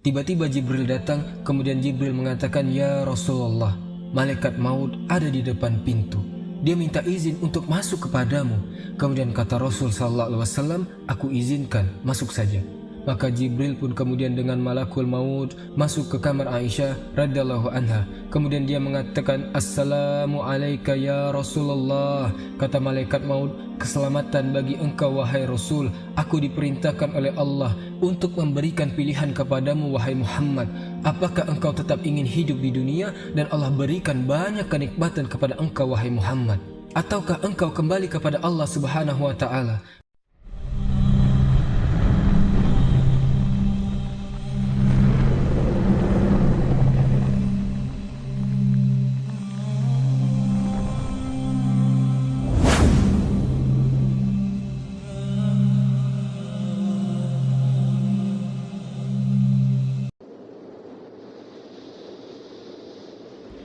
Tiba-tiba Jibril datang, kemudian Jibril mengatakan, "Ya Rasulullah, malaikat maut ada di depan pintu. Dia minta izin untuk masuk kepadamu." Kemudian kata Rasul sallallahu alaihi wasallam, "Aku izinkan, masuk saja." Maka Jibril pun kemudian dengan malakul maut masuk ke kamar Aisyah radhiyallahu anha. Kemudian dia mengatakan, "Assalamu alayka ya Rasulullah." Kata malaikat maut, "Keselamatan bagi engkau wahai Rasul. Aku diperintahkan oleh Allah untuk memberikan pilihan kepadamu wahai Muhammad. Apakah engkau tetap ingin hidup di dunia dan Allah berikan banyak kenikmatan kepada engkau wahai Muhammad, ataukah engkau kembali kepada Allah Subhanahu wa taala?"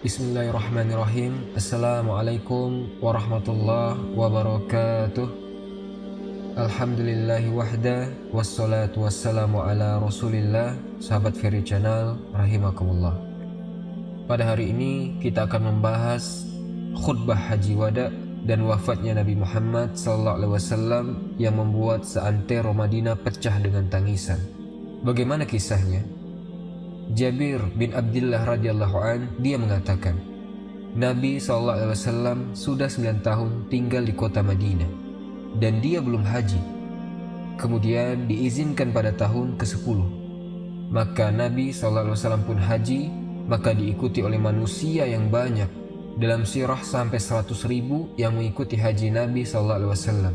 Bismillahirrahmanirrahim. Assalamualaikum warahmatullahi wabarakatuh. Alhamdulillahi wahda, wassalatu wassalamu ala rasulillah. Sahabat Ferry Channel rahimakumullah. Pada hari ini kita akan membahas khutbah haji wada dan wafatnya Nabi Muhammad SAW yang membuat seantero Madinah pecah dengan tangisan. Bagaimana kisahnya? Jabir bin Abdullah radhiyallahu an, dia mengatakan, Nabi SAW sudah 9 tahun tinggal di kota Madinah dan dia belum haji. Kemudian diizinkan pada tahun ke-10. Maka Nabi SAW pun haji, maka diikuti oleh manusia yang banyak. Dalam sirah sampai 100.000 yang mengikuti haji Nabi SAW.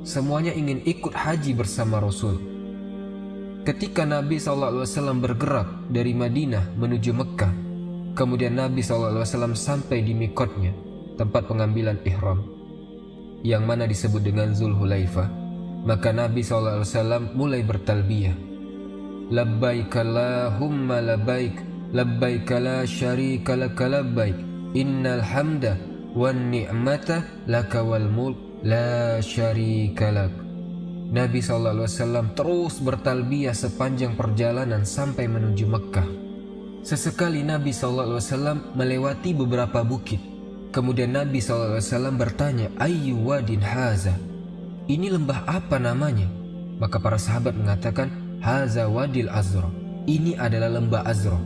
Semuanya ingin ikut haji bersama Rasul. Ketika Nabi SAW bergerak dari Madinah menuju Mekah, kemudian Nabi SAW sampai di mikotnya, tempat pengambilan ihram, yang mana disebut dengan Zulhulaifah. Maka Nabi SAW mulai bertalbiyah, Labbaik Allahumma labbaik, labbaik la syarika laka labbaik, innal hamda wan ni'mata laka wal mulk la syarika lak. Nabi SAW terus bertalbiyah sepanjang perjalanan sampai menuju Mekkah. Sesekali Nabi SAW melewati beberapa bukit. Kemudian Nabi SAW bertanya, "Ayyu wadin haza?" Ini lembah apa namanya? Maka para sahabat mengatakan, "Haza wadil Azra." Ini adalah lembah Azra.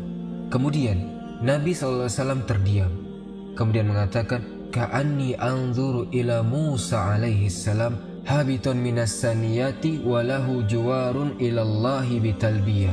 Kemudian Nabi SAW terdiam. Kemudian mengatakan, "Ka'anni anzuru ila Musa alaihi salam habiton minas saniyati walahu juwarun ilallahi bitalbiyah."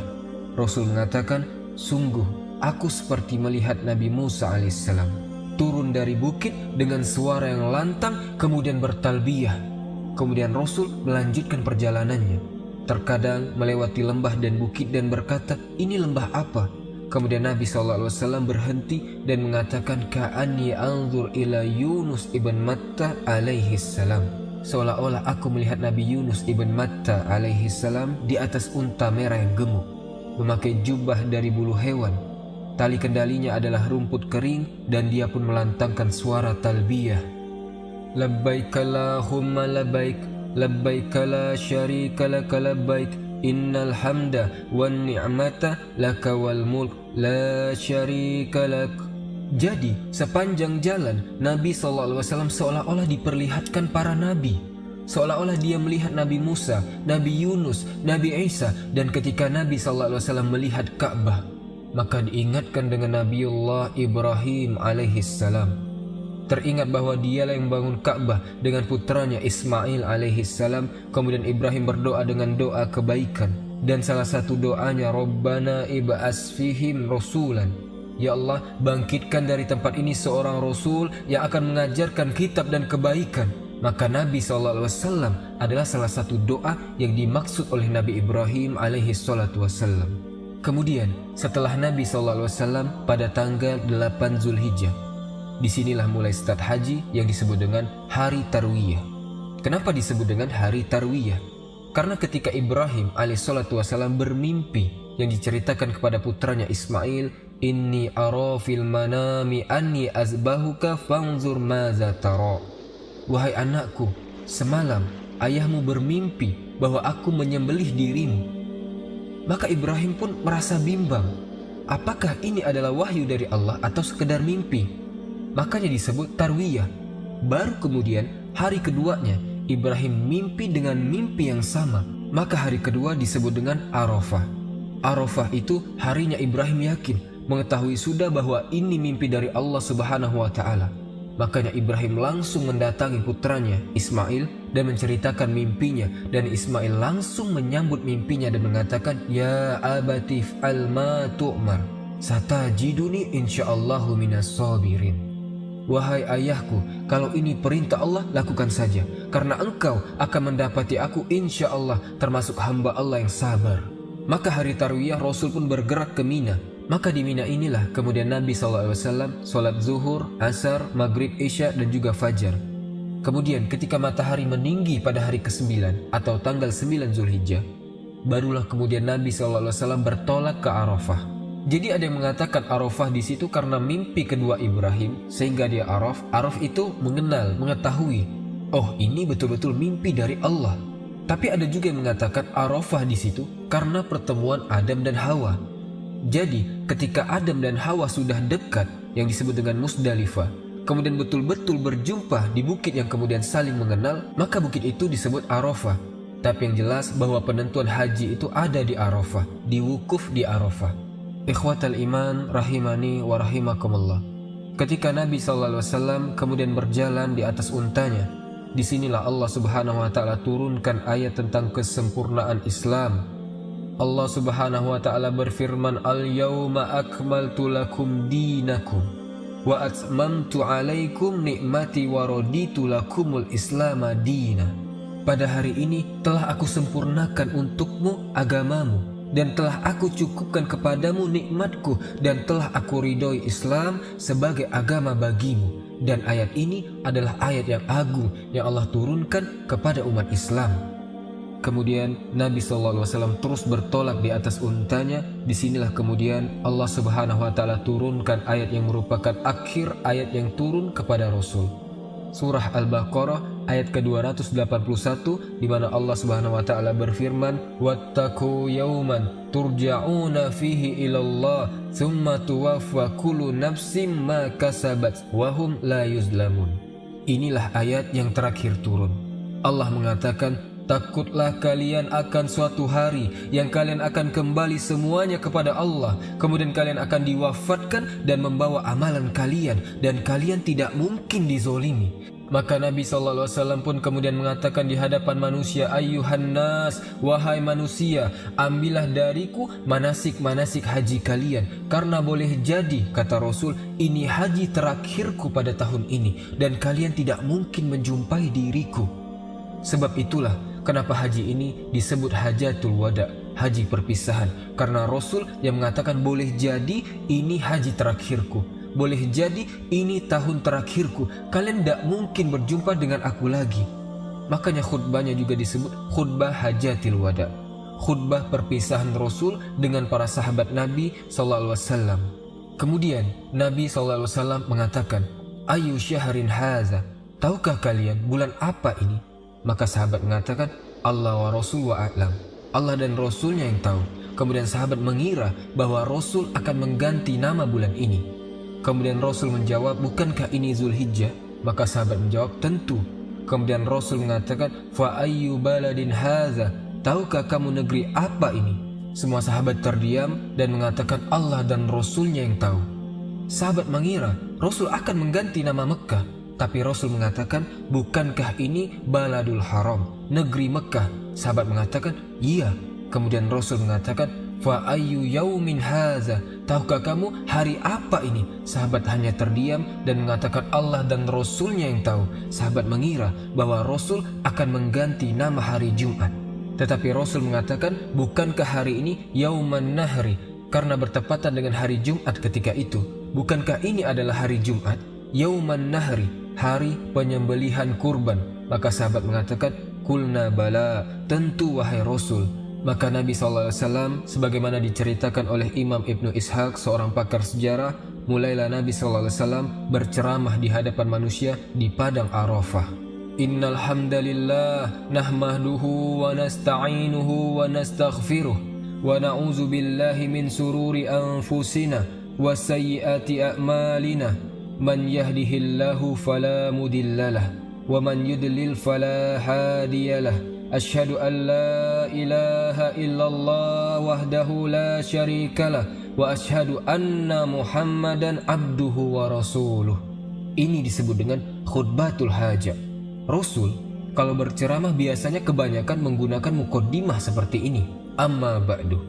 Rasul mengatakan, "Sungguh aku seperti melihat Nabi Musa alaihissalam turun dari bukit dengan suara yang lantang kemudian bertalbiyah." Kemudian Rasul melanjutkan perjalanannya, terkadang melewati lembah dan bukit dan berkata, "Ini lembah apa?" Kemudian Nabi SAW berhenti dan mengatakan, "Ka'anni anzur ila Yunus ibn Matta alaihissalam." Seolah-olah aku melihat Nabi Yunus ibn Matta alaihi salam di atas unta merah yang gemuk, memakai jubah dari bulu hewan. Tali kendalinya adalah rumput kering dan dia pun melantangkan suara talbiyah. Labbaik Allahumma labbaik, labbaik la syarika laka labbaik, innal hamda wan ni'mata laka wal mulk la syarika lak. Jadi sepanjang jalan Nabi SAW seolah-olah diperlihatkan para nabi, seolah-olah dia melihat Nabi Musa, Nabi Yunus, Nabi Isa. Dan ketika Nabi SAW melihat Ka'bah, maka diingatkan dengan Nabiullah Ibrahim alaihissalam. Teringat bahwa dialah yang bangun Ka'bah dengan putranya Ismail alaihissalam. Kemudian Ibrahim berdoa dengan doa kebaikan, dan salah satu doanya, Rabbana ib'as fihim rasulan, ya Allah, bangkitkan dari tempat ini seorang Rasul yang akan mengajarkan kitab dan kebaikan. Maka Nabi SAW adalah salah satu doa yang dimaksud oleh Nabi Ibrahim alaihissalam. Kemudian setelah Nabi SAW pada tanggal 8 Zulhijjah, disinilah mulai start haji yang disebut dengan Hari Tarwiyah. Kenapa disebut dengan Hari Tarwiyah? Karena ketika Ibrahim alaihissalam bermimpi yang diceritakan kepada putranya Ismail, "Inni ara fil manami anni azbahuka fanzur maza tara." Wahai anakku, semalam ayahmu bermimpi bahwa aku menyembelih dirimu. Maka Ibrahim pun merasa bimbang. Apakah ini adalah wahyu dari Allah atau sekedar mimpi? Makanya disebut tarwiyah. Baru kemudian hari keduanya Ibrahim mimpi dengan mimpi yang sama. Maka hari kedua disebut dengan Arafah. Arafah itu harinya Ibrahim yakin, mengetahui sudah bahwa ini mimpi dari Allah Subhanahu wa Ta'ala. Makanya Ibrahim langsung mendatangi putranya Ismail dan menceritakan mimpinya, dan Ismail langsung menyambut mimpinya dan mengatakan, "Ya abati f'al ma tu'mar, satajiduni insyaallahu minas sabirin." Wahai ayahku, kalau ini perintah Allah, lakukan saja, karena engkau akan mendapati aku insyaallah termasuk hamba Allah yang sabar. Maka hari tarwiyah Rasul pun bergerak ke Mina. Maka di Mina inilah kemudian Nabi SAW sholat zuhur, asar, maghrib, isya dan juga fajar. Kemudian ketika matahari meninggi pada hari ke-9 atau tanggal 9 Zulhijjah, barulah kemudian Nabi SAW bertolak ke Arafah. Jadi ada yang mengatakan Arafah di situ karena mimpi kedua Ibrahim, sehingga dia Araf itu mengenal, mengetahui, oh ini betul-betul mimpi dari Allah. Tapi ada juga yang mengatakan Arafah di situ karena pertemuan Adam dan Hawa. Jadi ketika Adam dan Hawa sudah dekat, yang disebut dengan Musdalifah, kemudian betul-betul berjumpa di bukit yang kemudian saling mengenal, maka bukit itu disebut Arafah. Tapi yang jelas bahwa penentuan haji itu ada di Arafah, di wukuf di Arafah. Ikhwatal iman rahimani wa rahimakumullah. Ketika Nabi SAW kemudian berjalan di atas untanya, disinilah Allah Subhanahu wa Ta'ala turunkan ayat tentang kesempurnaan Islam. Allah Subhanahu wa Ta'ala berfirman, "Al-yawma akmaltu lakum dinakum wa atmamtu alaikum ni'mati wa raditu lakumul islama dina." Pada hari ini telah aku sempurnakan untukmu agamamu, dan telah aku cukupkan kepadamu nikmatku, dan telah aku ridhoi Islam sebagai agama bagimu. Dan ayat ini adalah ayat yang agung yang Allah turunkan kepada umat Islam. Kemudian Nabi SAW terus bertolak di atas untanya. Disinilah kemudian Allah Subhanahu wa Ta'ala turunkan ayat yang merupakan akhir ayat yang turun kepada Rasul. Surah Al-Baqarah ayat ke-281, di mana Allah Subhanahu wa Ta'ala berfirman, "Wattaqu yawman turja'una fihi ilallah thumma tuwaffa kullu nafsim ma kasabat wa hum la yuzlamun." Inilah ayat yang terakhir turun. Allah mengatakan, takutlah kalian akan suatu hari yang kalian akan kembali semuanya kepada Allah, kemudian kalian akan diwafatkan dan membawa amalan kalian, dan kalian tidak mungkin dizolimi. Maka Nabi SAW pun kemudian mengatakan di hadapan manusia, "Ayyuhan nas, wahai manusia, ambillah dariku manasik-manasik haji kalian, karena boleh jadi," kata Rasul, "ini haji terakhirku pada tahun ini, dan kalian tidak mungkin menjumpai diriku." Sebab itulah kenapa haji ini disebut hajatul wada, haji perpisahan, karena Rasul yang mengatakan boleh jadi ini haji terakhirku, boleh jadi ini tahun terakhirku, kalian tidak mungkin berjumpa dengan aku lagi. Makanya khutbahnya juga disebut khutbah hajatil wada, khutbah perpisahan Rasul dengan para sahabat Nabi SAW. Kemudian Nabi SAW mengatakan, "Ayu syahrin haza, tahukah kalian bulan apa ini?" Maka sahabat mengatakan, "Allah wa Rasul wa a'lam." Allah dan Rasulnya yang tahu. Kemudian sahabat mengira bahwa Rasul akan mengganti nama bulan ini. Kemudian Rasul menjawab, "Bukankah ini Zulhijjah?" Maka sahabat menjawab, "Tentu." Kemudian Rasul mengatakan, "Fa ayyu baladin haza, tahukah kamu negeri apa ini?" Semua sahabat terdiam dan mengatakan, "Allah dan Rasulnya yang tahu." Sahabat mengira Rasul akan mengganti nama Mekah. Tapi Rasul mengatakan, "Bukankah ini Baladul Haram, negeri Mekah?" Sahabat mengatakan, "Iya." Kemudian Rasul mengatakan, "Fa ayyu yaumin haza, tahukah kamu hari apa ini?" Sahabat hanya terdiam dan mengatakan, "Allah dan Rasulnya yang tahu." Sahabat mengira bahwa Rasul akan mengganti nama hari Jumat. Tetapi Rasul mengatakan, "Bukankah hari ini Yauman Nahri?" Karena bertepatan dengan hari Jumat ketika itu. "Bukankah ini adalah hari Jumat? Yauman Nahri, hari penyembelihan kurban." Maka sahabat mengatakan, "Kulna bala, tentu wahai Rasul." Maka Nabi SAW, sebagaimana diceritakan oleh Imam Ibnu Ishaq, seorang pakar sejarah, mulailah Nabi SAW berceramah di hadapan manusia di padang Arafah. "Innal hamdalillah nahmaduhu wa nasta'inuhu wa nastaghfiruh wa na'udzu billahi min sururi anfusina wa sayyiati a'malina man yahdihillahu fala mudhillalah wa man yudlil fala hadiyalah asyhadu an la ilaha illallah wahdahu la syarikalah wa asyhadu anna Muhammadan abduhu wa rasuluh. Ini disebut dengan khutbatul hajah. Rasul kalau berceramah biasanya kebanyakan menggunakan muqaddimah seperti ini. Amma ba'du.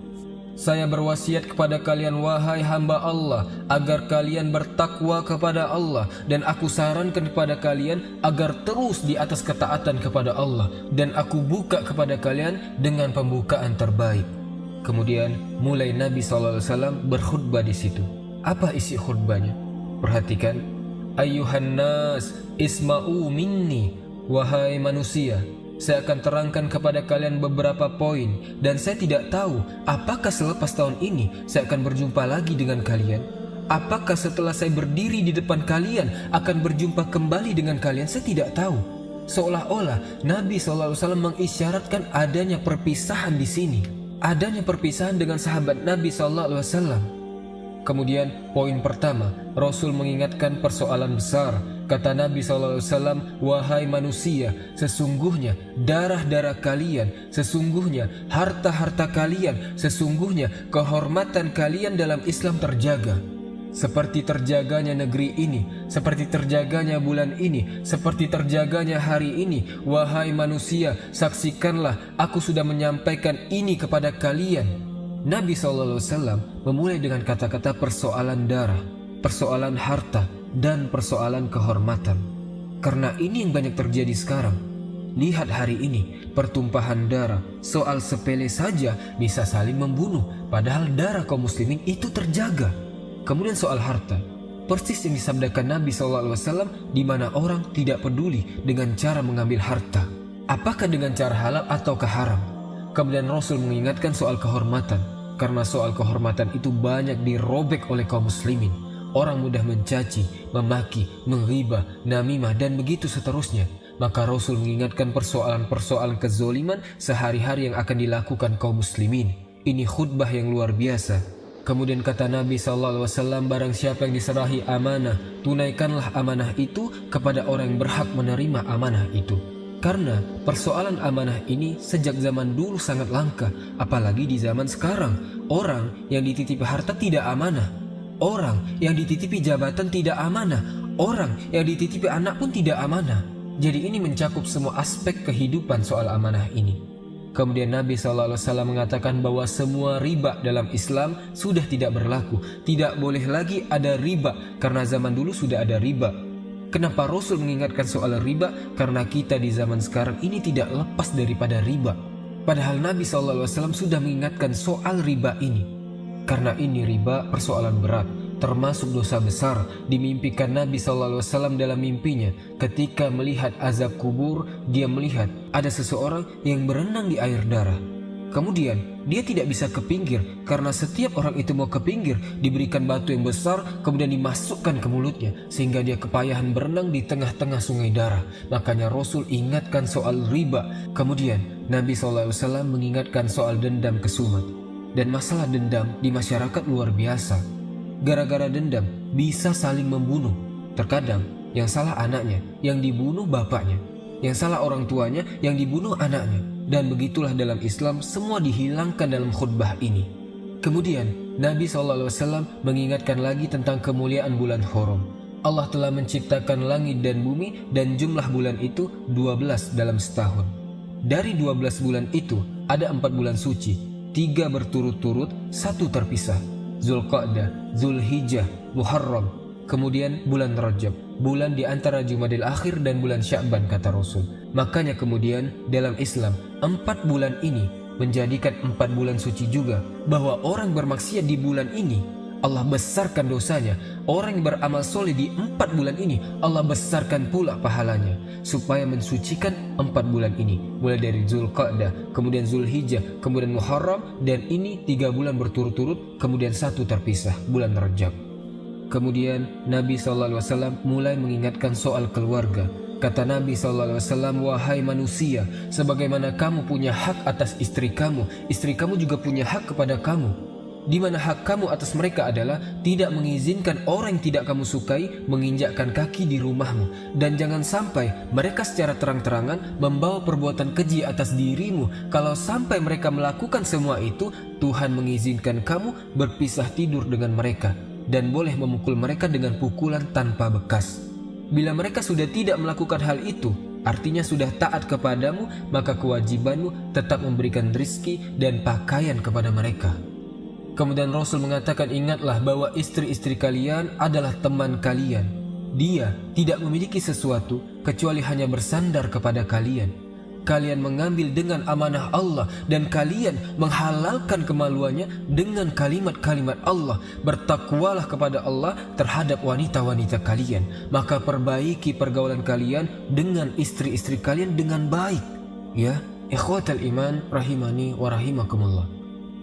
Saya berwasiat kepada kalian wahai hamba Allah agar kalian bertakwa kepada Allah, dan aku sarankan kepada kalian agar terus di atas ketaatan kepada Allah, dan aku buka kepada kalian dengan pembukaan terbaik. Kemudian mulai Nabi SAW berkhutbah di situ. Apa isi khutbahnya? Perhatikan. Ayyuhan nas isma'u minni, wahai manusia, saya akan terangkan kepada kalian beberapa poin, dan saya tidak tahu apakah selepas tahun ini saya akan berjumpa lagi dengan kalian. Apakah setelah saya berdiri di depan kalian akan berjumpa kembali dengan kalian? Saya tidak tahu. Seolah-olah Nabi SAW mengisyaratkan adanya perpisahan di sini, adanya perpisahan dengan sahabat Nabi SAW. Kemudian poin pertama, Rasul mengingatkan persoalan besar. Kata Nabi SAW, wahai manusia, sesungguhnya darah-darah kalian, sesungguhnya harta-harta kalian, sesungguhnya kehormatan kalian dalam Islam terjaga. Seperti terjaganya negeri ini, seperti terjaganya bulan ini, seperti terjaganya hari ini. Wahai manusia, saksikanlah aku sudah menyampaikan ini kepada kalian. Nabi SAW memulai dengan kata-kata persoalan darah, persoalan harta, dan persoalan kehormatan. Karena ini yang banyak terjadi sekarang. Lihat hari ini, pertumpahan darah, soal sepele saja bisa saling membunuh, padahal darah kaum muslimin itu terjaga. Kemudian soal harta, persis yang disabdakan Nabi SAW, di mana orang tidak peduli dengan cara mengambil harta, apakah dengan cara halal ataukah haram. Kemudian Rasul mengingatkan soal kehormatan, karena soal kehormatan itu banyak dirobek oleh kaum muslimin. Orang mudah mencaci, memaki, menghibah, namimah, dan begitu seterusnya. Maka Rasul mengingatkan persoalan-persoalan kezoliman sehari-hari yang akan dilakukan kaum muslimin. Ini khutbah yang luar biasa. Kemudian kata Nabi SAW, barang siapa yang diserahi amanah, tunaikanlah amanah itu kepada orang yang berhak menerima amanah itu. Karena persoalan amanah ini sejak zaman dulu sangat langka, apalagi di zaman sekarang. Orang yang dititipi harta tidak amanah. Orang yang dititipi jabatan tidak amanah. Orang yang dititipi anak pun tidak amanah. Jadi ini mencakup semua aspek kehidupan soal amanah ini. Kemudian Nabi SAW mengatakan bahwa semua riba dalam Islam sudah tidak berlaku. Tidak boleh lagi ada riba, karena zaman dulu sudah ada riba. Kenapa Rasul mengingatkan soal riba? Karena kita di zaman sekarang ini tidak lepas daripada riba. Padahal Nabi SAW sudah mengingatkan soal riba ini. Karena ini riba persoalan berat, termasuk dosa besar. Dimimpikan Nabi SAW dalam mimpinya, ketika melihat azab kubur, dia melihat ada seseorang yang berenang di air darah. Kemudian dia tidak bisa ke pinggir, karena setiap orang itu mau ke pinggir diberikan batu yang besar, kemudian dimasukkan ke mulutnya, sehingga dia kepayahan berenang di tengah-tengah sungai darah. Makanya Rasul ingatkan soal riba. Kemudian Nabi SAW mengingatkan soal dendam kesumat. Dan masalah dendam di masyarakat luar biasa. Gara-gara dendam bisa saling membunuh. Terkadang yang salah anaknya, yang dibunuh bapaknya. Yang salah orang tuanya, yang dibunuh anaknya. Dan begitulah dalam Islam, semua dihilangkan dalam khutbah ini. Kemudian Nabi SAW mengingatkan lagi tentang kemuliaan bulan Haram. Allah telah menciptakan langit dan bumi, dan jumlah bulan itu 12 dalam setahun. Dari 12 bulan itu ada 4 bulan suci, 3 berturut-turut, 1 terpisah. Zulqa'dah, Zulhijjah, Muharram. Kemudian bulan Rajab, bulan di antara Jumadil Akhir dan bulan Sya'ban, kata Rasul. Makanya kemudian dalam Islam 4 bulan ini menjadikan 4 bulan suci juga, bahwa orang bermaksiat di bulan ini Allah besarkan dosanya. Orang yang beramal soleh di 4 bulan ini Allah besarkan pula pahalanya, supaya mensucikan 4 bulan ini, mulai dari Zulqa'dah, kemudian Zulhijjah, kemudian Muharram, dan ini 3 bulan berturut-turut, kemudian 1 terpisah, bulan Rajab. Kemudian Nabi SAW mulai mengingatkan soal keluarga. Kata Nabi SAW, wahai manusia, sebagaimana kamu punya hak atas istri kamu juga punya hak kepada kamu. Di mana hak kamu atas mereka adalah tidak mengizinkan orang yang tidak kamu sukai menginjakkan kaki di rumahmu. Dan jangan sampai mereka secara terang-terangan membawa perbuatan keji atas dirimu. Kalau sampai mereka melakukan semua itu, Tuhan mengizinkan kamu berpisah tidur dengan mereka dan boleh memukul mereka dengan pukulan tanpa bekas. Bila mereka sudah tidak melakukan hal itu, artinya sudah taat kepadamu, maka kewajibanmu tetap memberikan rizki dan pakaian kepada mereka. Kemudian Rasul mengatakan, ingatlah bahwa istri-istri kalian adalah teman kalian. Dia tidak memiliki sesuatu kecuali hanya bersandar kepada kalian. Kalian mengambil dengan amanah Allah dan kalian menghalalkan kemaluannya dengan kalimat-kalimat Allah. Bertakwalah kepada Allah terhadap wanita-wanita kalian. Maka perbaiki pergaulan kalian dengan istri-istri kalian dengan baik. Ya, ikhwatal iman rahimani wa rahimakumullah.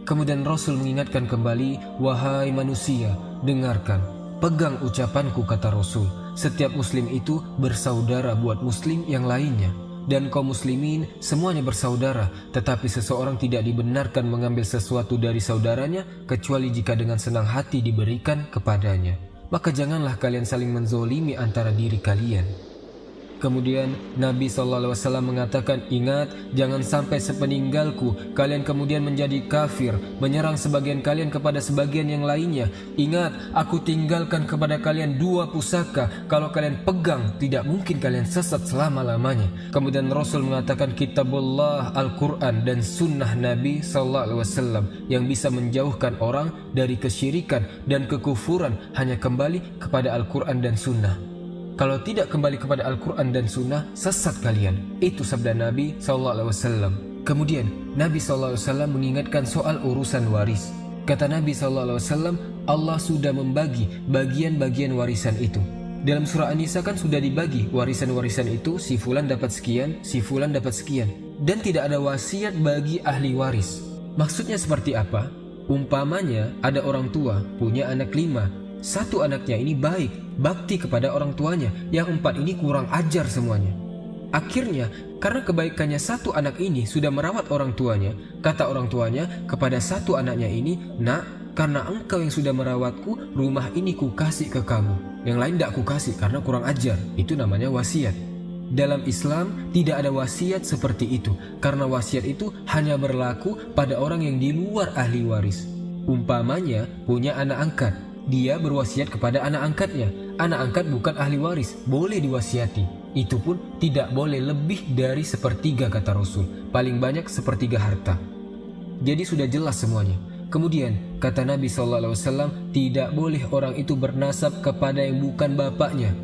Kemudian Rasul mengingatkan kembali, wahai manusia, dengarkan, pegang ucapanku, kata Rasul. Setiap muslim itu bersaudara buat muslim yang lainnya. Dan kaum muslimin semuanya bersaudara, tetapi seseorang tidak dibenarkan mengambil sesuatu dari saudaranya kecuali jika dengan senang hati diberikan kepadanya. Maka janganlah kalian saling menzolimi antara diri kalian. Kemudian Nabi SAW mengatakan, ingat, jangan sampai sepeninggalku kalian kemudian menjadi kafir, menyerang sebagian kalian kepada sebagian yang lainnya. Ingat, aku tinggalkan kepada kalian 2 pusaka. Kalau kalian pegang, tidak mungkin kalian sesat selama-lamanya. Kemudian Rasul mengatakan, kitabullah, Al-Quran dan sunnah Nabi SAW yang bisa menjauhkan orang dari kesyirikan dan kekufuran hanya kembali kepada Al-Quran dan sunnah. Kalau tidak kembali kepada Al-Quran dan Sunnah, sesat kalian. Itu sabda Nabi SAW. Kemudian Nabi SAW mengingatkan soal urusan waris. Kata Nabi SAW, Allah sudah membagi bagian-bagian warisan itu. Dalam surah An-Nisa kan sudah dibagi warisan-warisan itu, si fulan dapat sekian, si fulan dapat sekian. Dan tidak ada wasiat bagi ahli waris. Maksudnya seperti apa? Umpamanya ada orang tua punya anak 5. 1 anaknya ini baik, bakti kepada orang tuanya, yang 4 ini kurang ajar semuanya. Akhirnya, karena kebaikannya 1 anak ini sudah merawat orang tuanya, kata orang tuanya kepada 1 anaknya ini, nak, karena engkau yang sudah merawatku, rumah ini kukasih ke kamu. Yang lain tidak kukasih karena kurang ajar. Itu namanya wasiat. Dalam Islam tidak ada wasiat seperti itu, karena wasiat itu hanya berlaku pada orang yang di luar ahli waris. Umpamanya punya anak angkat, dia berwasiat kepada anak angkatnya. Anak angkat bukan ahli waris, boleh diwasiati. Itu pun tidak boleh lebih dari 1/3 kata Rasul. Paling banyak 1/3 harta. Jadi sudah jelas semuanya. Kemudian kata Nabi SAW, tidak boleh orang itu bernasab kepada yang bukan bapaknya.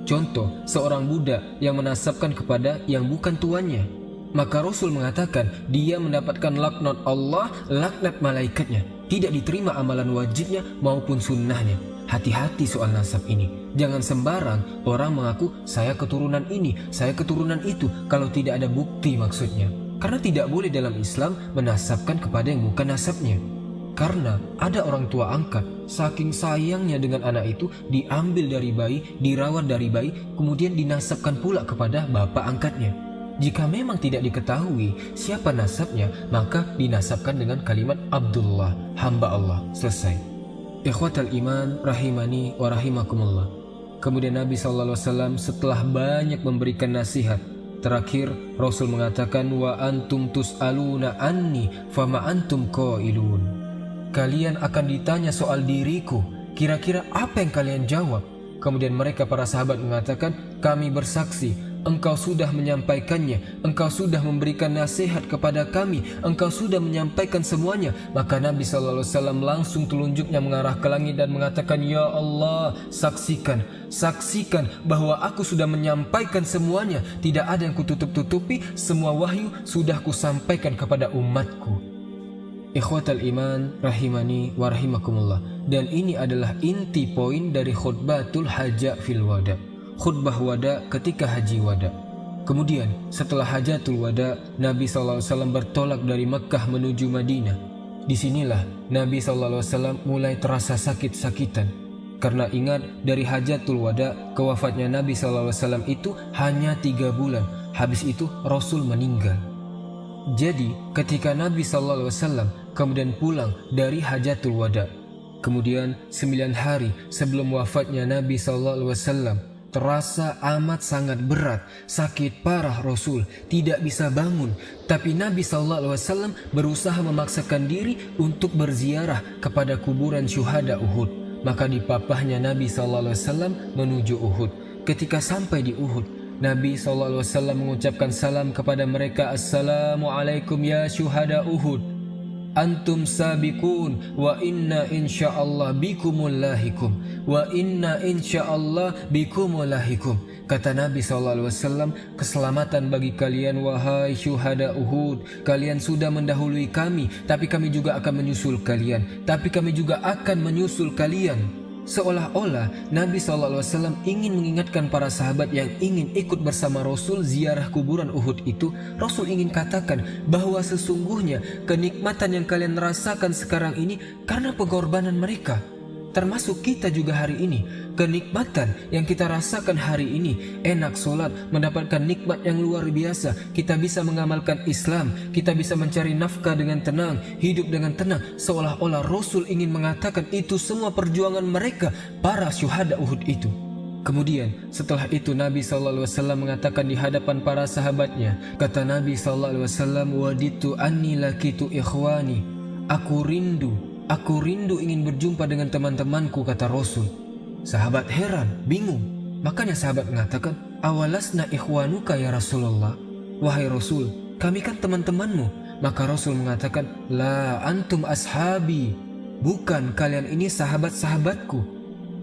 Contoh, seorang budak yang menasabkan kepada yang bukan tuannya. Maka Rasul mengatakan dia mendapatkan laknat Allah, laknat malaikatnya. Tidak diterima amalan wajibnya maupun sunnahnya. Hati-hati soal nasab ini. Jangan sembarang orang mengaku saya keturunan ini, saya keturunan itu, kalau tidak ada bukti maksudnya. Karena tidak boleh dalam Islam menasabkan kepada yang bukan nasabnya. Karena ada orang tua angkat, saking sayangnya dengan anak itu, diambil dari bayi, dirawat dari bayi, kemudian dinasabkan pula kepada bapak angkatnya. Jika memang tidak diketahui siapa nasabnya, maka dinasabkan dengan kalimat Abdullah, hamba Allah. Selesai. Ikhwatal iman rahimani wa rahimakumullah. Kemudian Nabi SAW setelah banyak memberikan nasihat, terakhir Rasul mengatakan, wa antum tus'aluna anni fama antum qailun. Kalian akan ditanya soal diriku, kira-kira apa yang kalian jawab? Kemudian mereka para sahabat mengatakan, kami bersaksi, engkau sudah menyampaikannya, engkau sudah memberikan nasihat kepada kami, engkau sudah menyampaikan semuanya. Maka Nabi SAW langsung telunjuknya mengarah ke langit dan mengatakan, ya Allah, saksikan bahwa aku sudah menyampaikan semuanya. Tidak ada yang kututup-tutupi, semua wahyu sudah kusampaikan kepada umatku. Ikhwatal iman rahimani wa rahimakumullah. Dan ini adalah inti poin dari khutbatul haja fil wada, khutbah wada ketika haji wada. Kemudian setelah hajatul wada, Nabi SAW bertolak dari Mekah menuju Madinah. Disinilah Nabi SAW mulai terasa sakit-sakitan. Karena ingat, dari Hajatul Wada ke wafatnya Nabi SAW itu hanya 3 bulan. Habis itu Rasul meninggal. Jadi ketika Nabi SAW kemudian pulang dari Hajatul Wada, kemudian 9 hari sebelum wafatnya Nabi SAW, terasa amat sangat berat, sakit parah Rasul, tidak bisa bangun. Tapi Nabi SAW berusaha memaksakan diri untuk berziarah kepada kuburan syuhada Uhud. Maka dipapahnya Nabi SAW menuju Uhud. Ketika sampai di Uhud, Nabi SAW mengucapkan salam kepada mereka, Assalamualaikum ya syuhada Uhud, antum sabiqun wa inna insyaallah bikumul lahikum, wa inna insyaallah bikumul lahikum. Kata Nabi SAW, keselamatan bagi kalian wahai syuhada Uhud. Kalian sudah mendahului kami, tapi kami juga akan menyusul kalian. Tapi kami juga akan menyusul kalian. Seolah-olah Nabi SAW ingin mengingatkan para sahabat yang ingin ikut bersama Rasul ziarah kuburan Uhud itu. Rasul ingin katakan bahwa sesungguhnya kenikmatan yang kalian rasakan sekarang ini karena pengorbanan mereka. Termasuk kita juga hari ini. Kenikmatan yang kita rasakan hari ini, enak solat, mendapatkan nikmat yang luar biasa. Kita bisa mengamalkan Islam, kita bisa mencari nafkah dengan tenang, hidup dengan tenang. Seolah-olah Rasul ingin mengatakan itu semua perjuangan mereka, para syuhada Uhud itu. Kemudian setelah itu Nabi SAW mengatakan di hadapan para sahabatnya, kata Nabi SAW, waditu anni lakitu ikhwani, aku rindu ingin berjumpa dengan teman-temanku, kata Rasul. Sahabat heran, bingung. Makanya sahabat mengatakan, awalasna ikhwanuka ya Rasulullah. Wahai Rasul, kami kan teman-temanmu. Maka Rasul mengatakan, la antum ashabi, bukan, kalian ini sahabat-sahabatku.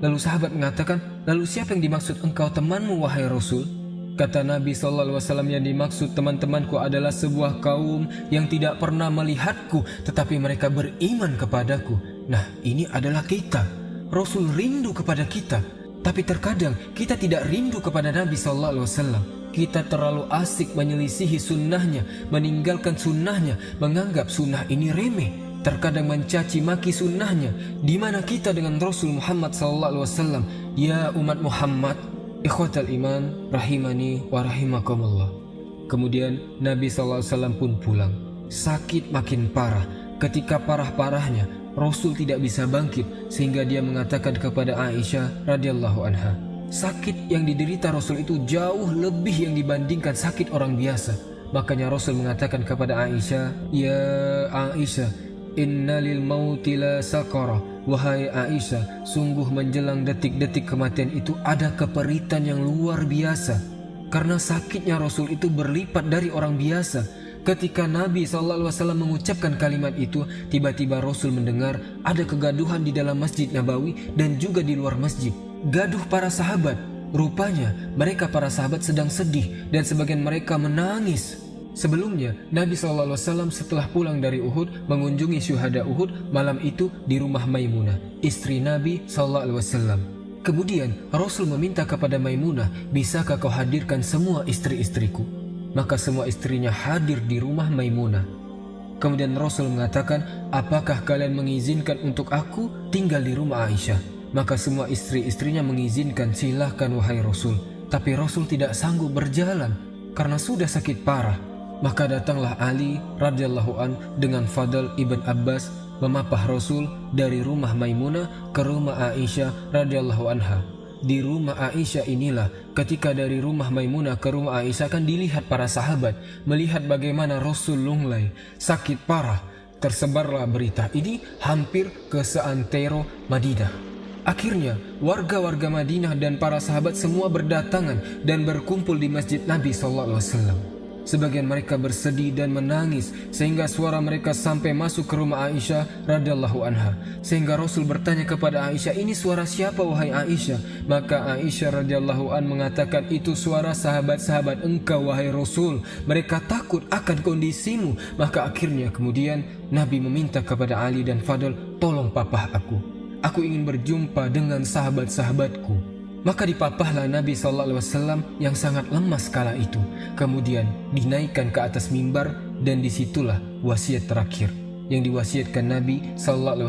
Lalu sahabat mengatakan, lalu siapa yang dimaksud engkau temanmu wahai Rasul? Kata Nabi SAW, yang dimaksud teman-temanku adalah sebuah kaum yang tidak pernah melihatku, tetapi mereka beriman kepadaku. Nah, ini adalah kita. Rasul rindu kepada kita, tapi terkadang kita tidak rindu kepada Nabi SAW. Kita terlalu asik menyelisihi sunnahnya, meninggalkan sunnahnya, menganggap sunnah ini remeh, terkadang mencaci maki sunnahnya. Di mana kita dengan Rasul Muhammad SAW? Ya umat Muhammad, ikhwatal iman, rahimani wa rahimakumullah. Kemudian Nabi SAW pun pulang. Sakit makin parah. Ketika parah-parahnya, Rasul tidak bisa bangkit, sehingga dia mengatakan kepada Aisyah radhiyallahu anha, sakit yang diderita Rasul itu jauh lebih yang dibandingkan sakit orang biasa. Makanya Rasul mengatakan kepada Aisyah, ya Aisyah, innalil mauti la sakara. Wahai Aisyah, sungguh menjelang detik-detik kematian itu ada keperitan yang luar biasa. Karena sakitnya Rasul itu berlipat dari orang biasa. Ketika Nabi SAW mengucapkan kalimat itu, tiba-tiba Rasul mendengar ada kegaduhan di dalam Masjid Nabawi dan juga di luar masjid. Gaduh para sahabat. Rupanya mereka para sahabat sedang sedih dan sebagian mereka menangis. Sebelumnya Nabi SAW setelah pulang dari Uhud mengunjungi syuhada Uhud malam itu di rumah Maimunah, istri Nabi SAW. Kemudian Rasul meminta kepada Maimunah, bisakah kau hadirkan semua istri-istriku? Maka semua istrinya hadir di rumah Maimunah. Kemudian Rasul mengatakan, apakah kalian mengizinkan untuk aku tinggal di rumah Aisyah? Maka semua istri-istrinya mengizinkan, silahkan wahai Rasul. Tapi Rasul tidak sanggup berjalan karena sudah sakit parah. Maka datanglah Ali radhiyallahu an dengan Fadl ibn Abbas memapah Rasul dari rumah Maimunah ke rumah Aisyah radhiyallahu anha. Di rumah Aisyah inilah, ketika dari rumah Maimunah ke rumah Aisyah kan dilihat para sahabat, melihat bagaimana Rasul lunglai, sakit parah. Tersebarlah berita ini hampir ke seantero Madinah. Akhirnya warga-warga Madinah dan para sahabat semua berdatangan dan berkumpul di masjid Nabi SAW. Sebagian mereka bersedih dan menangis sehingga suara mereka sampai masuk ke rumah Aisyah radhiyallahu anha. Sehingga Rasul bertanya kepada Aisyah, ini suara siapa wahai Aisyah? Maka Aisyah radhiyallahu an mengatakan, itu suara sahabat-sahabat engkau wahai Rasul. Mereka takut akan kondisimu. Maka akhirnya kemudian Nabi meminta kepada Ali dan Fadl, tolong papah aku. Aku ingin berjumpa dengan sahabat-sahabatku. Maka dipapahlah Nabi SAW yang sangat lemas kala itu. Kemudian dinaikkan ke atas mimbar dan disitulah wasiat terakhir yang diwasiatkan Nabi SAW.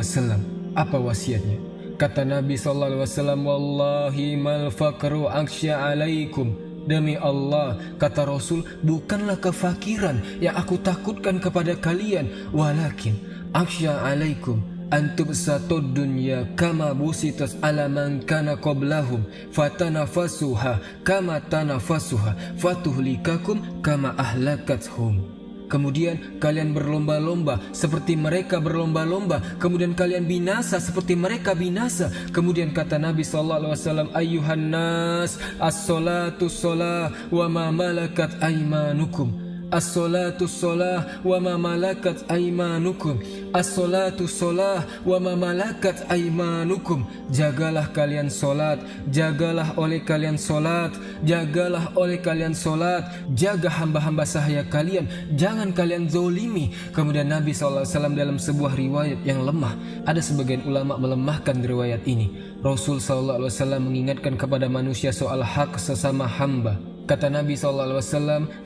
Apa wasiatnya? Kata Nabi SAW, wallahi mal faqru aksya alaikum. Demi Allah, kata Rasul, bukanlah kefakiran yang aku takutkan kepada kalian, walakin aksya alaikum antum satud dunya kama busitas ala man kana qablahum fatanafasuha kama tanafasuha fatuhlikakum kama ahlakathum. Kemudian kalian berlomba-lomba seperti mereka berlomba-lomba, kemudian kalian binasa seperti mereka binasa. Kemudian kata Nabi SAW, ayyuhan nas as-salatu sholah wa ma malakat aimanukum. As-salatu sholah wa ma malakat aimanukum. As-salatu sholah wa ma malakat aimanukum. Jagalah kalian solat, jagalah oleh kalian solat, jagalah oleh kalian solat, jaga hamba-hamba sahaya kalian, jangan kalian zolimi. Kemudian Nabi SAW dalam sebuah riwayat yang lemah, ada sebagian ulama melemahkan riwayat ini. Rasul SAW mengingatkan kepada manusia soal hak sesama hamba. Kata Nabi SAW,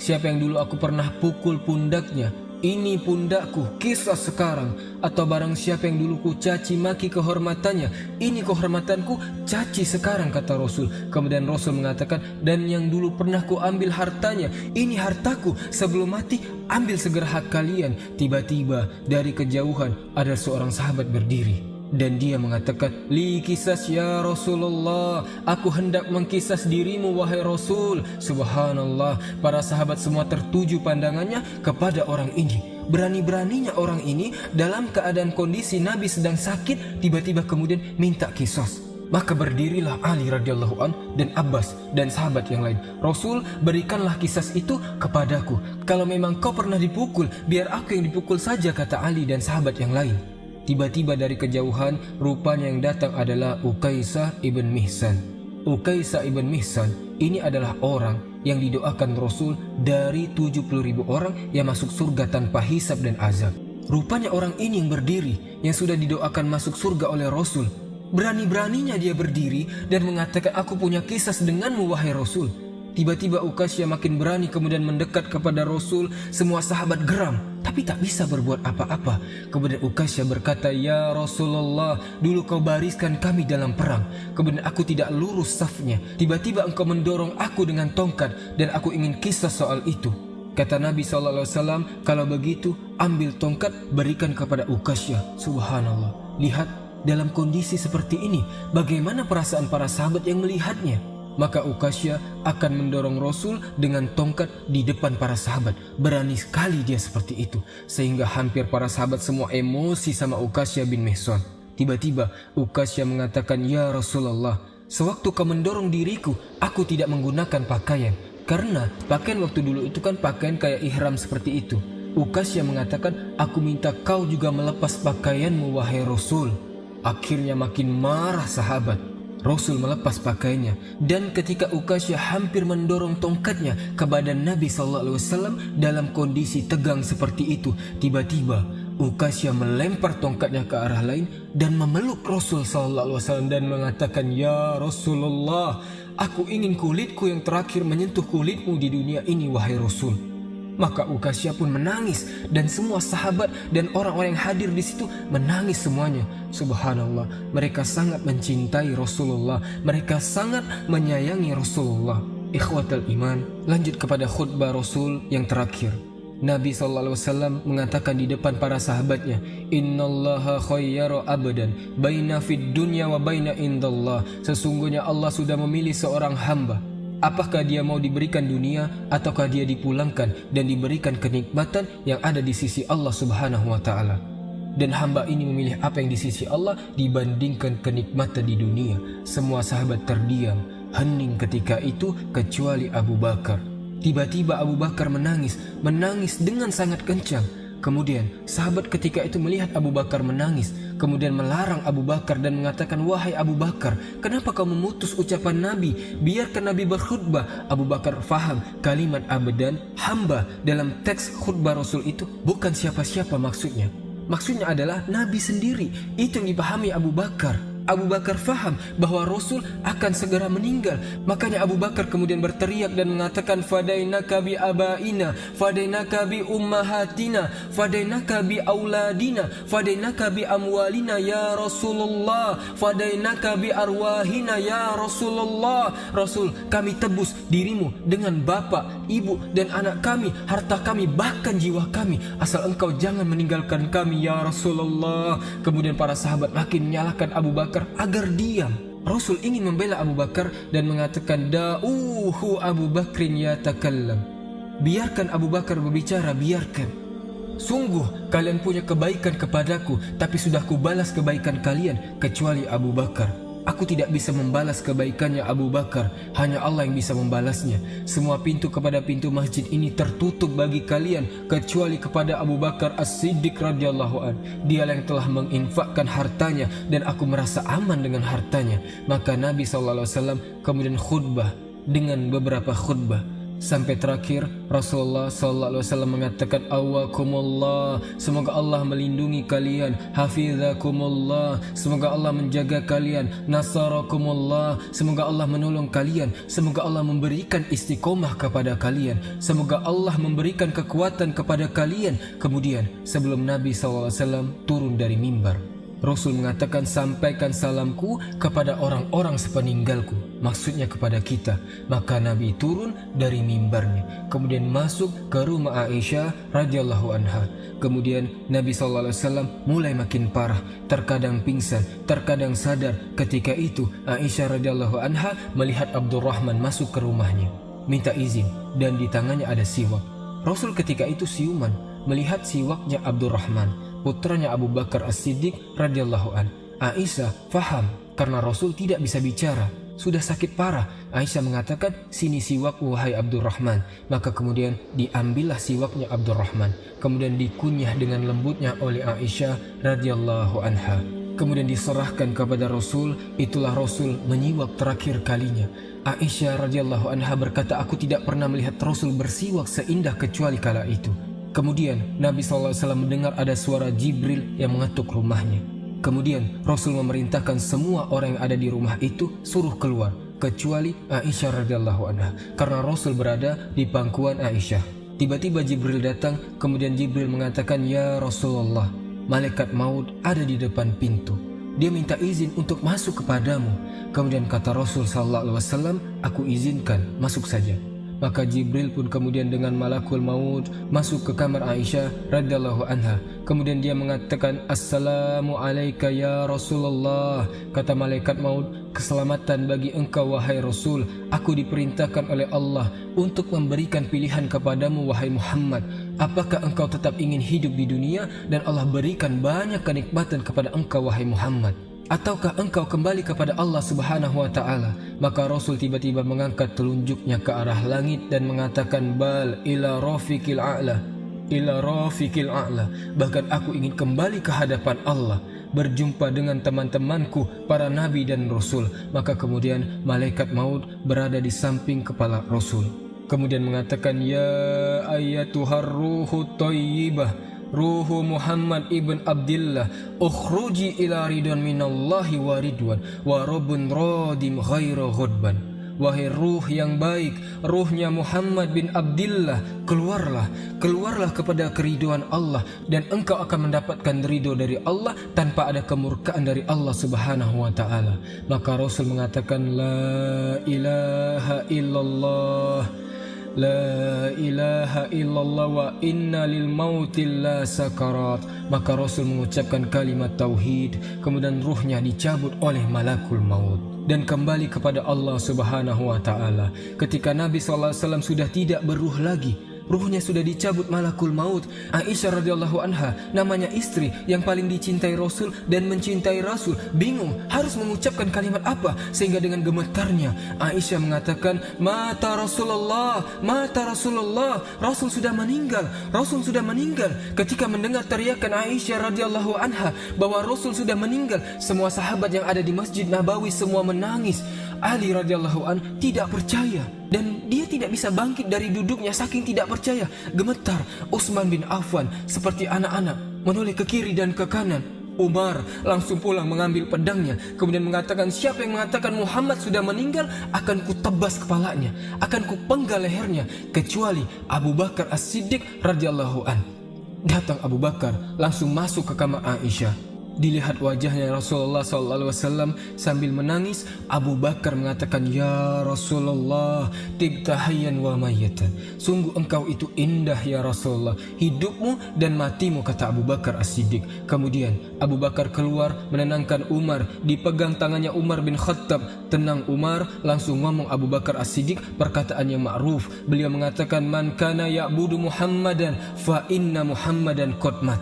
siapa yang dulu aku pernah pukul pundaknya, ini pundakku, kisah sekarang. Atau barang siapa yang dulu ku caci maki kehormatannya, ini kehormatanku, caci sekarang, kata Rasul. Kemudian Rasul mengatakan, dan yang dulu pernah ku ambil hartanya, ini hartaku, sebelum mati ambil segera hak kalian. Tiba-tiba dari kejauhan ada seorang sahabat berdiri dan dia mengatakan, li kisas ya Rasulullah, aku hendak mengkisas dirimu wahai Rasul. Subhanallah, para sahabat semua tertuju pandangannya kepada orang ini. Berani-beraninya orang ini dalam keadaan kondisi Nabi sedang sakit, tiba-tiba kemudian minta kisos. Maka berdirilah Ali radhiyallahu an dan Abbas dan sahabat yang lain. Rasul, berikanlah kisas itu kepadaku. Kalau memang kau pernah dipukul, biar aku yang dipukul saja, kata Ali dan sahabat yang lain. Tiba-tiba dari kejauhan, rupanya yang datang adalah Ukaisah ibn Mihsan. Ukaisah ibn Mihsan ini adalah orang yang didoakan Rasul dari 70.000 orang yang masuk surga tanpa hisab dan azab. Rupanya orang ini yang berdiri, yang sudah didoakan masuk surga oleh Rasul. Berani-beraninya dia berdiri dan mengatakan, aku punya kisah denganmu wahai Rasul. Tiba-tiba Ukaisah makin berani kemudian mendekat kepada Rasul. Semua sahabat geram, tapi tak bisa berbuat apa-apa. Kemudian Ukaisah berkata, ya Rasulullah, dulu kau bariskan kami dalam perang, kemudian aku tidak lurus safnya. Tiba-tiba engkau mendorong aku dengan tongkat dan aku ingin kisah soal itu. Kata Nabi SAW, kalau begitu ambil tongkat, berikan kepada Ukaisah. Subhanallah, lihat dalam kondisi seperti ini bagaimana perasaan para sahabat yang melihatnya. Maka Ukaisah akan mendorong Rasul dengan tongkat di depan para sahabat. Berani sekali dia seperti itu, sehingga hampir para sahabat semua emosi sama Ukaisah bin Mihsan. Tiba-tiba Ukaisah mengatakan, ya Rasulullah, sewaktu kau mendorong diriku, aku tidak menggunakan pakaian, karena pakaian waktu dulu itu kan pakaian kayak ihram seperti itu. Ukaisah mengatakan, aku minta kau juga melepas pakaianmu wahai Rasul. Akhirnya makin marah sahabat. Rasul melepas pakaiannya, dan ketika Ukaisah hampir mendorong tongkatnya ke badan Nabi SAW dalam kondisi tegang seperti itu, tiba-tiba Ukaisah melempar tongkatnya ke arah lain dan memeluk Rasul SAW dan mengatakan, ya Rasulullah, aku ingin kulitku yang terakhir menyentuh kulitmu di dunia ini wahai Rasul. Maka Ukaisah pun menangis dan semua sahabat dan orang-orang yang hadir di situ menangis semuanya. Subhanallah, mereka sangat mencintai Rasulullah, mereka sangat menyayangi Rasulullah. Ikhwatal iman, lanjut kepada khutbah Rasul yang terakhir. Nabi SAW mengatakan di depan para sahabatnya, innallaha khayyara abdan baina fid dunya wa baina indallah. Sesungguhnya Allah sudah memilih seorang hamba. Apakah dia mau diberikan dunia ataukah dia dipulangkan dan diberikan kenikmatan yang ada di sisi Allah Subhanahu wa taala. Dan hamba ini memilih apa yang di sisi Allah dibandingkan kenikmatan di dunia. Semua sahabat terdiam, hening ketika itu kecuali Abu Bakar. Tiba-tiba Abu Bakar menangis dengan sangat kencang. Kemudian sahabat ketika itu melihat Abu Bakar menangis, kemudian melarang Abu Bakar dan mengatakan, wahai Abu Bakar, kenapa kau memutus ucapan Nabi? Biarkan Nabi berkhutbah. Abu Bakar faham kalimat abdan, hamba, dalam teks khutbah Rasul itu bukan siapa-siapa maksudnya. Maksudnya adalah Nabi sendiri. Itu yang dipahami Abu Bakar. Abu Bakar faham bahwa Rasul akan segera meninggal. Makanya Abu Bakar kemudian berteriak dan mengatakan, fadainaka bi abaina, fadainaka bi ummahatina, fadainaka bi auladina, fadainaka bi amwalina ya Rasulullah, fadainaka bi arwahina ya Rasulullah. Rasul, kami tebus dirimu dengan bapak, ibu dan anak kami, harta kami, bahkan jiwa kami, asal engkau jangan meninggalkan kami ya Rasulullah. Kemudian para sahabat makin menyalahkan Abu Bakar agar diam. Rasul ingin membela Abu Bakar dan mengatakan, da'uhu Abu Bakrin yatakallam, biarkan Abu Bakar berbicara, biarkan. Sungguh kalian punya kebaikan kepadaku, tapi sudah kubalas kebaikan kalian, kecuali Abu Bakar. Aku tidak bisa membalas kebaikannya Abu Bakar, hanya Allah yang bisa membalasnya. Semua pintu kepada pintu masjid ini tertutup bagi kalian, kecuali kepada Abu Bakar As-Siddiq radhiyallahu an. Dialah yang telah menginfakkan hartanya dan aku merasa aman dengan hartanya. Maka Nabi SAW kemudian khutbah dengan beberapa khutbah. Sampai terakhir Rasulullah SAW mengatakan, awakumullah, semoga Allah melindungi kalian, hafizakumullah, semoga Allah menjaga kalian, nasarakumullah, semoga Allah menolong kalian, semoga Allah memberikan istiqomah kepada kalian, semoga Allah memberikan kekuatan kepada kalian. Kemudian sebelum Nabi SAW turun dari mimbar, Rasul mengatakan, sampaikan salamku kepada orang-orang sepeninggalku, maksudnya kepada kita. Maka Nabi turun dari mimbarnya, kemudian masuk ke rumah Aisyah radhiyallahu anha. Kemudian Nabi SAW mulai makin parah, terkadang pingsan, terkadang sadar. Ketika itu Aisyah radhiyallahu anha melihat Abdurrahman masuk ke rumahnya, minta izin, dan di tangannya ada siwak. Rasul ketika itu siuman melihat siwaknya Abdurrahman, putranya Abu Bakar As-Siddiq radhiyallahu an. Aisyah faham karena Rasul tidak bisa bicara, sudah sakit parah. Aisyah mengatakan, sini siwak wahai Abdurrahman. Maka kemudian diambillah siwaknya Abdurrahman, kemudian dikunyah dengan lembutnya oleh Aisyah radhiyallahu anha, kemudian diserahkan kepada Rasul. Itulah Rasul menyiwak terakhir kalinya. Aisyah radhiyallahu anha berkata, aku tidak pernah melihat Rasul bersiwak seindah kecuali kala itu. Kemudian Nabi SAW mendengar ada suara Jibril yang mengetuk rumahnya. Kemudian Rasul memerintahkan semua orang yang ada di rumah itu suruh keluar, kecuali Aisyah radhiyallahu anha, karena Rasul berada di pangkuan Aisyah. Tiba-tiba Jibril datang, kemudian Jibril mengatakan, ya Rasulullah, malaikat maut ada di depan pintu. Dia minta izin untuk masuk kepadamu. Kemudian kata Rasul SAW, aku izinkan, masuk saja. Maka Jibril pun kemudian dengan malakul maut masuk ke kamar Aisyah radhiyallahu anha. Kemudian dia mengatakan, assalamu alayka ya Rasulullah. Kata malaikat maut, keselamatan bagi engkau wahai Rasul. Aku diperintahkan oleh Allah untuk memberikan pilihan kepadamu wahai Muhammad. Apakah engkau tetap ingin hidup di dunia dan Allah berikan banyak kenikmatan kepada engkau wahai Muhammad, ataukah engkau kembali kepada Allah Subhanahu wa ta'ala? Maka Rasul tiba-tiba mengangkat telunjuknya ke arah langit dan mengatakan, bal ila rafiqil a'la, ila rafiqil a'la. Bahkan aku ingin kembali ke hadapan Allah, berjumpa dengan teman-temanku para nabi dan rasul. Maka kemudian malaikat maut berada di samping kepala Rasul, kemudian mengatakan, ya ayyatuhar ruhu thayyibah, ruhu Muhammad ibn Abdillah, ukhruji ila ridwan minallahi wa ridwan wa rabbun radim ghaira ghadban. Wahai ruh yang baik, ruhnya Muhammad bin Abdillah, keluarlah, keluarlah kepada keriduan Allah, dan engkau akan mendapatkan ridho dari Allah tanpa ada kemurkaan dari Allah Subhanahu wa ta'ala. Maka Rasul mengatakan, la ilaha illallah, la ilaha illallah wa inna lil mauti la sakarat. Maka Rasul mengucapkan kalimat tauhid, kemudian ruhnya dicabut oleh malakul maut dan kembali kepada Allah Subhanahu wa ta'ala. Ketika Nabi SAW sudah tidak beruh lagi, ruhnya sudah dicabut malakul maut, Aisyah radhiyallahu anha, namanya istri yang paling dicintai Rasul dan mencintai Rasul, bingung harus mengucapkan kalimat apa, sehingga dengan gemetarnya Aisyah mengatakan, mata Rasulullah, mata Rasulullah, Rasul sudah meninggal, Rasul sudah meninggal. Ketika mendengar teriakan Aisyah radhiyallahu anha bahwa Rasul sudah meninggal, semua sahabat yang ada di Masjid Nabawi semua menangis. Ali radhiyallahu an tidak percaya dan dia tidak bisa bangkit dari duduknya saking tidak percaya. Gemetar. Utsman bin Affan seperti anak-anak menoleh ke kiri dan ke kanan. Umar langsung pulang mengambil pedangnya, kemudian mengatakan, siapa yang mengatakan Muhammad sudah meninggal, akan kutebas kepalanya, akan kupenggal lehernya, kecuali Abu Bakar As-Siddiq radhiyallahu an. Datang Abu Bakar langsung masuk ke kamar Aisyah. Dilihat wajahnya Rasulullah SAW sambil menangis, Abu Bakar mengatakan, ya Rasulullah, tibta hayyan wa mayyatan. Sungguh engkau itu indah ya Rasulullah, hidupmu dan matimu, kata Abu Bakar As-Siddiq. Kemudian Abu Bakar keluar menenangkan Umar, dipegang tangannya Umar bin Khattab. Tenang Umar, langsung ngomong Abu Bakar As-Siddiq perkataan yang ma'ruf. Beliau mengatakan, man kana ya'budu Muhammadan fa inna Muhammadan qad mat.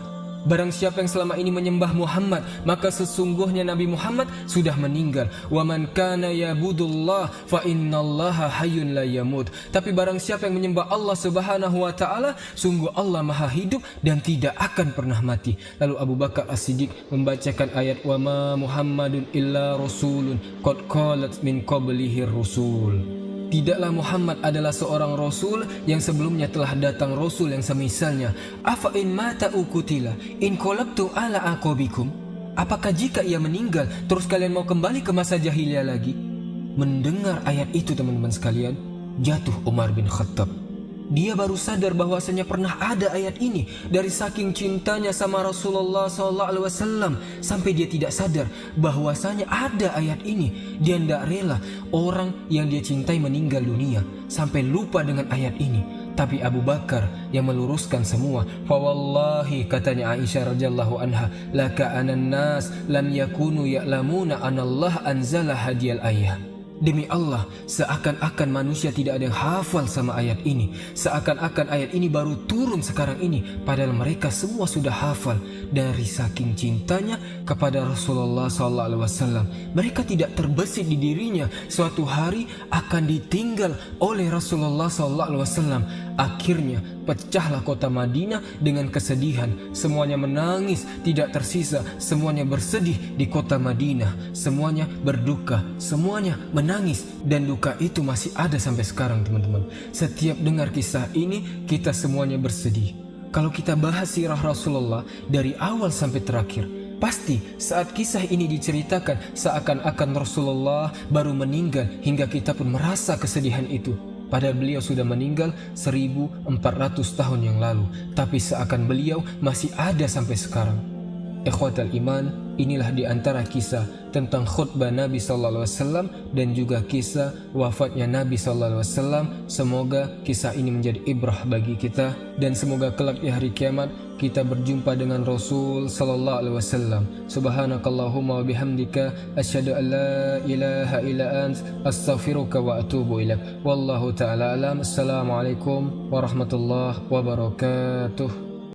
Barang siapa yang selama ini menyembah Muhammad, maka sesungguhnya Nabi Muhammad sudah meninggal. Wa man kana ya'budullah fa innallaha hayyun la yamut. Tapi barang siapa yang menyembah Allah Subhanahu wa taala, sungguh Allah Maha hidup dan tidak akan pernah mati. Lalu Abu Bakar As-Siddiq membacakan ayat, wa ma Muhammadun illa rasulun qad qalat min qablihi rusul. Tidaklah Muhammad adalah seorang Rasul yang sebelumnya telah datang Rasul yang semisalnya. Afa in mata ukutila in qalabtu ala aqabikum. Apakah jika ia meninggal terus kalian mau kembali ke masa jahiliyah lagi? Mendengar ayat itu teman-teman sekalian, jatuh Umar bin Khattab. Dia baru sadar bahwasanya pernah ada ayat ini. Dari saking cintanya sama Rasulullah SAW, sampai dia tidak sadar bahwasanya ada ayat ini. Dia tidak rela orang yang dia cintai meninggal dunia, sampai lupa dengan ayat ini. Tapi Abu Bakar yang meluruskan semua. Fawallahi, katanya Aisyah radhiyallahu anha, laka anan nas lam yakunu ya'lamuna anallah anzala hadiyal ayah. Demi Allah, seakan-akan manusia tidak ada yang hafal sama ayat ini. Seakan-akan ayat ini baru turun sekarang ini, padahal mereka semua sudah hafal. Dari saking cintanya kepada Rasulullah SAW, mereka tidak terbesit di dirinya suatu hari akan ditinggal oleh Rasulullah SAW. Akhirnya pecahlah kota Madinah dengan kesedihan. Semuanya menangis, tidak tersisa. Semuanya bersedih di kota Madinah. Semuanya berduka, semuanya menangis. Dan duka itu masih ada sampai sekarang teman-teman. Setiap dengar kisah ini, kita semuanya bersedih. Kalau kita bahas sirah Rasulullah dari awal sampai terakhir, pasti saat kisah ini diceritakan seakan-akan Rasulullah baru meninggal, hingga kita pun merasa kesedihan itu. Padahal beliau sudah meninggal 1400 tahun yang lalu, tapi seakan beliau masih ada sampai sekarang. Ikhwatal iman, inilah di antara kisah tentang khutbah Nabi SAW dan juga kisah wafatnya Nabi SAW. Semoga kisah ini menjadi ibrah bagi kita, dan semoga kelak di hari kiamat kita berjumpa dengan Rasul sallallahu alaihi wasallam. Subhanakallahumma wa bihamdika asyhadu an la ilaha illa ant astaghfiruka wa atubu ilaik. Wallahu taala alam. Assalamualaikum warahmatullahi wabarakatuh.